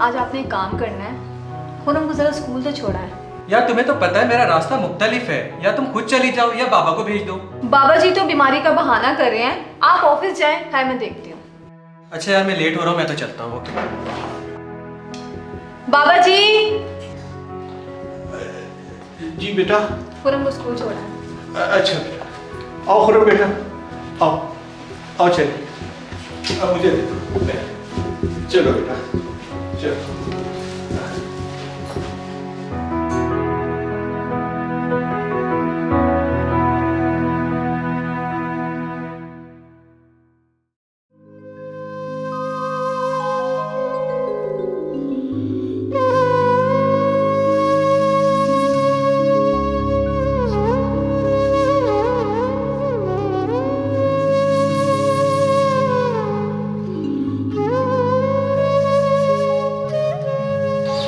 आज आपने एक काम करना है, खुरम को जरा स्कूल तो छोड़ा है। यार तुम्हें तो पता है मेरा रास्ता मुख्तलिफ है, या तुम खुद चली जाओ या बाबा को भेज दो। बाबा जी तो बीमारी का बहाना कर रहे हैं, आप ऑफिस जाएं, है मैं देखती हूँ। अच्छा यार मैं लेट हो रहा हूँ, मैं तो चलता हूँ। ओके बाबा जी, जी बेटा। खुरम को स्कूल छोड़ा है। अच्छा आओ खुरम बेटा, आओ आओ चलिए, अब मुझे दे दो। चलो बेटा चलो।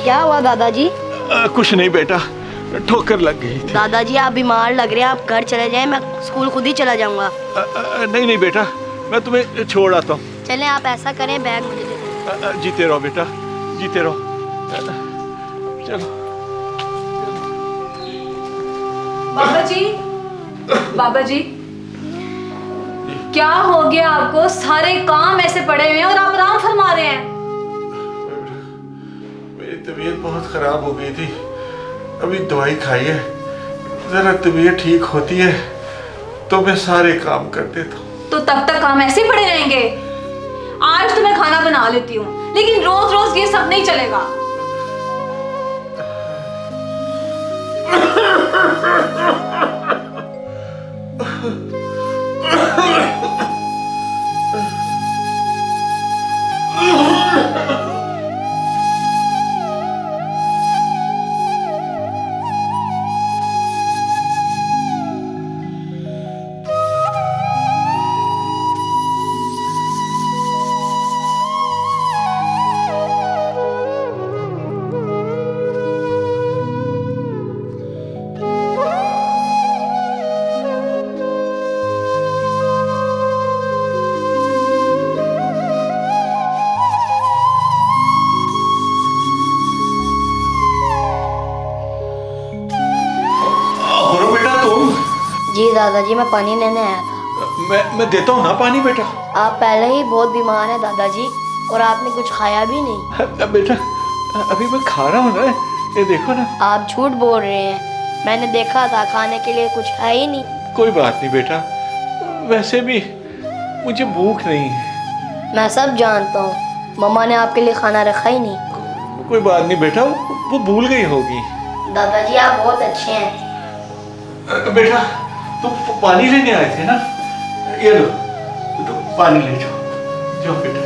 क्या हुआ दादाजी? कुछ नहीं बेटा, ठोकर लग गई थी। दादाजी आप बीमार लग रहे हैं, आप घर चले जाएं, मैं स्कूल खुद ही चला जाऊंगा। नहीं नहीं बेटा, मैं तुम्हें छोड़ आता हूँ। चलें आप ऐसा करें, बैग मुझे दे दें। जीते रहो बेटा, जीते रहो। चलो। बाबा जी, बाबा जी, क्या हो गया आपको? सारे काम ऐसे पड़े हुए हैं और आप आराम फरमा रहे हैं। मेरी तबीयत बहुत खराब हो गई थी, अभी दवाई खाई है, जरा तबीयत ठीक होती है तो मैं सारे काम कर देता हूँ। तो तब तक काम ऐसे ही पड़े रहेंगे? आज तो मैं खाना बना लेती हूँ, लेकिन रोज रोज ये सब नहीं चलेगा। जी दादाजी, मैं पानी लेने आया था। मैं देता हूँ ना पानी बेटा। आप पहले ही बहुत बीमार हैं दादाजी, और आपने कुछ खाया भी नहीं। बेटा अभी मैं खा रहा हूँ ना, ये देखो ना। आप झूठ बोल रहे हैं, मैंने देखा था खाने के लिए कुछ है ही नहीं। कोई बात नहीं बेटा, वैसे भी मुझे भूख नहीं है। मैं सब जानता हूँ, मम्मा ने आपके लिए खाना रखा ही नहीं। कोई बात नहीं बेटा, वो भूल गई होगी। दादाजी आप बहुत अच्छे हैं। बेटा तुम पानी लेने आए थे ना, ये लो तो पानी ले जाओ। जाओ बेटा,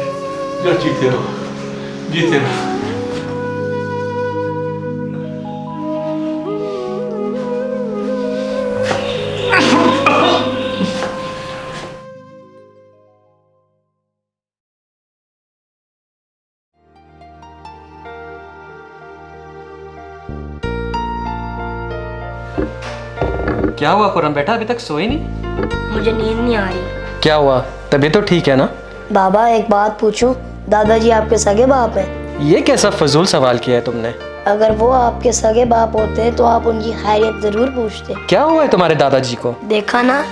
जाओ, जीते रहो, जीते रहो। क्या हुआ खुरम बेटा, अभी तक सोई नहीं? मुझे नींद नहीं आ रही। क्या हुआ, तबीयत तो ठीक है ना? बाबा एक बात पूछूं, दादाजी आपके सगे बाप हैं? ये कैसा फजूल सवाल किया है तुमने? अगर वो आपके सगे बाप होते तो आप उनकी खैरियत जरूर पूछते। क्या हुआ है तुम्हारे दादाजी को? देखा ना,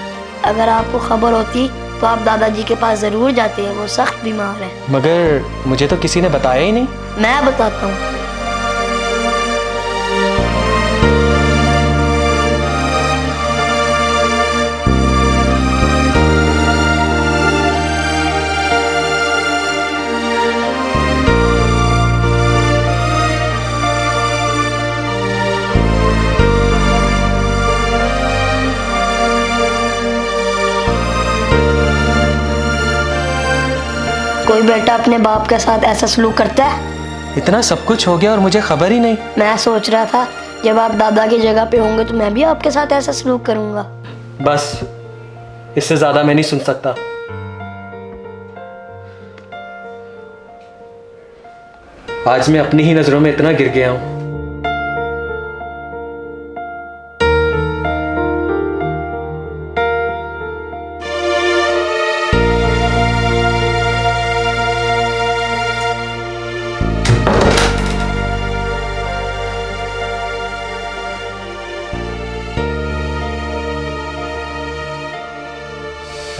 अगर आपको खबर होती तो आप दादाजी के पास जरूर जाते, वो सख्त बीमार है। मगर मुझे तो किसी ने बताया ही नहीं। मैं बताता हूँ। कोई बेटा अपने बाप के साथ ऐसा सलूक करता है? इतना सब कुछ हो गया और मुझे खबर ही नहीं। मैं सोच रहा था जब आप दादा की जगह पे होंगे तो मैं भी आपके साथ ऐसा सलूक करूंगा। बस इससे ज्यादा मैं नहीं सुन सकता। आज मैं अपनी ही नजरों में इतना गिर गया हूं।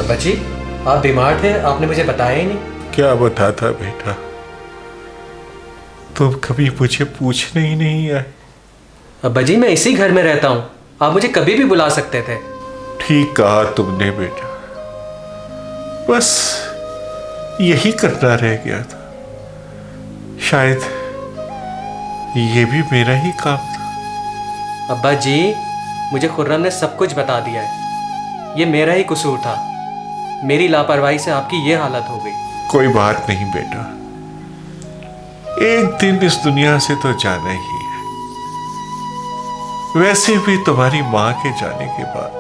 अब्बा जी, आप बीमार थे, आपने मुझे बताया ही नहीं। क्या बताता बेटा, तुम कभी मुझे पूछने ही नहीं आए। अब्बा जी, मैं इसी घर में रहता हूँ, आप मुझे कभी भी बुला सकते थे। ठीक कहा तुमने बेटा, बस यही करना रह गया था। शायद ये भी मेरा ही काम था। अब्बा जी, मुझे खुर्रम ने सब कुछ बता दिया है। ये मेरा ही कसूर था, मेरी लापरवाही से आपकी ये हालत हो गई। कोई बात नहीं बेटा, एक दिन इस दुनिया से तो जाना ही है। वैसे भी तुम्हारी मां के जाने के बाद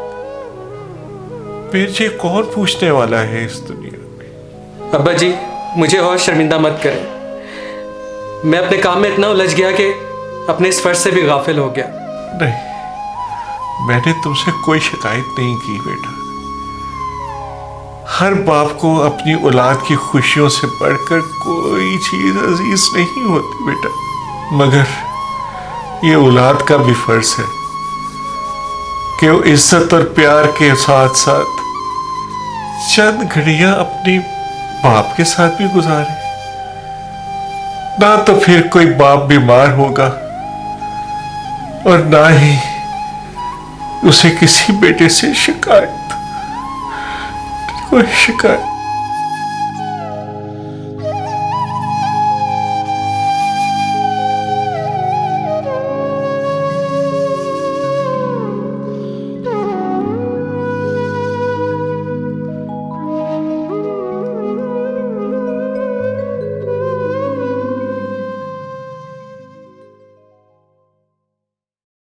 मुझे कौन पूछने वाला है इस दुनिया में। अब्बा जी, मुझे और शर्मिंदा मत करें। मैं अपने काम में इतना उलझ गया कि अपने इस फर्ज से भी गाफिल हो गया। नहीं, मैंने तुमसे कोई शिकायत नहीं की बेटा। हर बाप को अपनी औलाद की खुशियों से बढ़कर कोई चीज अजीज नहीं होती बेटा, मगर ये औलाद का भी फर्ज है कि वो इज्जत और प्यार के साथ साथ चंद घड़ियां अपनी बाप के साथ भी गुजारे। ना तो फिर कोई बाप बीमार होगा और ना ही उसे किसी बेटे से शिकायत, कोई शिकायत।